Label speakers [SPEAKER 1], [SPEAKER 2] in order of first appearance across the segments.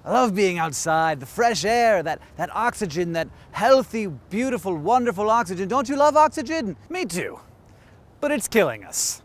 [SPEAKER 1] I love being outside, the fresh air, that oxygen, that healthy, beautiful, wonderful oxygen. Don't you love oxygen? Me too. But it's killing us.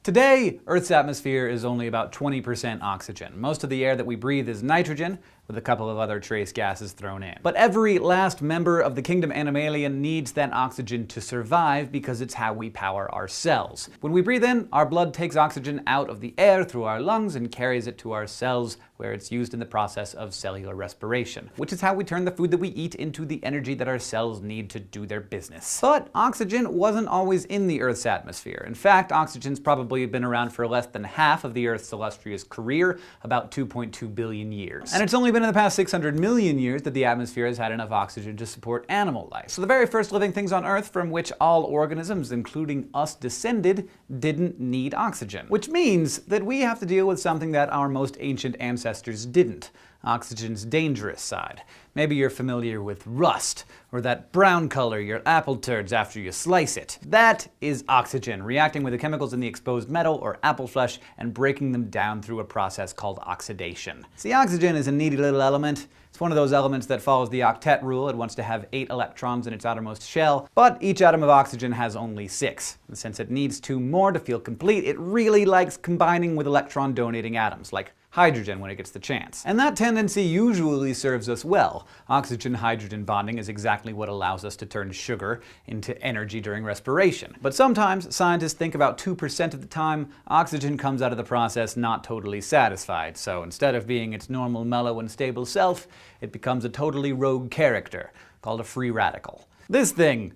[SPEAKER 1] Today, Earth's atmosphere is only about 20% oxygen. Most of the air that we breathe is nitrogen, with a couple of other trace gases thrown in. But every last member of the kingdom Animalian needs that oxygen to survive because it's how we power our cells. When we breathe in, our blood takes oxygen out of the air through our lungs and carries it to our cells, where it's used in the process of cellular respiration, which is how we turn the food that we eat into the energy that our cells need to do their business. But oxygen wasn't always in the Earth's atmosphere. In fact, oxygen's probably been around for less than half of the Earth's illustrious career, about 2.2 billion years. And it's only been in the past 600 million years that the atmosphere has had enough oxygen to support animal life. So the very first living things on Earth from which all organisms, including us, descended, didn't need oxygen. Which means that we have to deal with something that our most ancient ancestors didn't: oxygen's dangerous side. Maybe you're familiar with rust, or that brown color your apple turds after you slice it. That is oxygen reacting with the chemicals in the exposed metal or apple flesh and breaking them down through a process called oxidation. See, oxygen is a needy little element. It's one of those elements that follows the octet rule. It wants to have 8 electrons in its outermost shell, but each atom of oxygen has only 6. And since it needs 2 more to feel complete, it really likes combining with electron-donating atoms, like hydrogen when it gets the chance. And that tendency usually serves us well. Oxygen-hydrogen bonding is exactly what allows us to turn sugar into energy during respiration. But sometimes scientists think about 2% of the time oxygen comes out of the process not totally satisfied. So instead of being its normal, mellow, and stable self, it becomes a totally rogue character called a free radical. This thing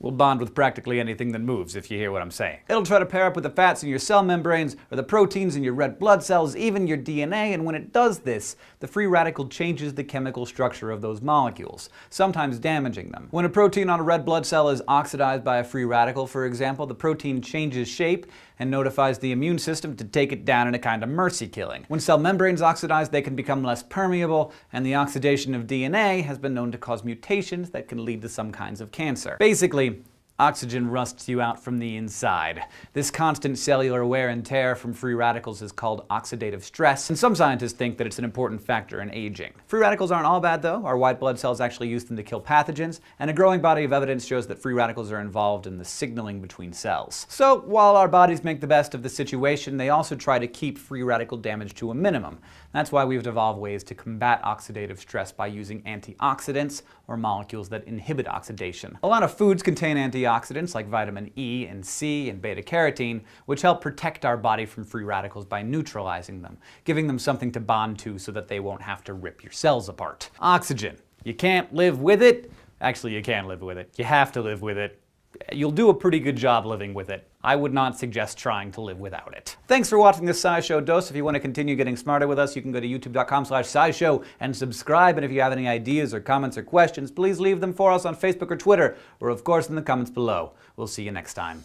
[SPEAKER 1] will bond with practically anything that moves, if you hear what I'm saying. It'll try to pair up with the fats in your cell membranes, or the proteins in your red blood cells, even your DNA, and when it does this, the free radical changes the chemical structure of those molecules, sometimes damaging them. When a protein on a red blood cell is oxidized by a free radical, for example, the protein changes shape and notifies the immune system to take it down in a kind of mercy killing. When cell membranes oxidize, they can become less permeable, and the oxidation of DNA has been known to cause mutations that can lead to some kinds of cancer. Basically, oxygen rusts you out from the inside. This constant cellular wear and tear from free radicals is called oxidative stress, and some scientists think that it's an important factor in aging. Free radicals aren't all bad though. Our white blood cells actually use them to kill pathogens, and a growing body of evidence shows that free radicals are involved in the signaling between cells. So while our bodies make the best of the situation, they also try to keep free radical damage to a minimum. That's why we've evolved ways to combat oxidative stress by using antioxidants, or molecules that inhibit oxidation. A lot of foods contain antioxidants like vitamin E and C and beta-carotene, which help protect our body from free radicals by neutralizing them, giving them something to bond to so that they won't have to rip your cells apart. Oxygen. You can't live with it. Actually, you can live with it. You have to live with it. You'll do a pretty good job living with it. I would not suggest trying to live without it. Thanks for watching this SciShow dose. If you want to continue getting smarter with us, you can go to youtube.com/scishow and subscribe. And if you have any ideas or comments or questions, please leave them for us on Facebook or Twitter, or of course in the comments below. We'll see you next time.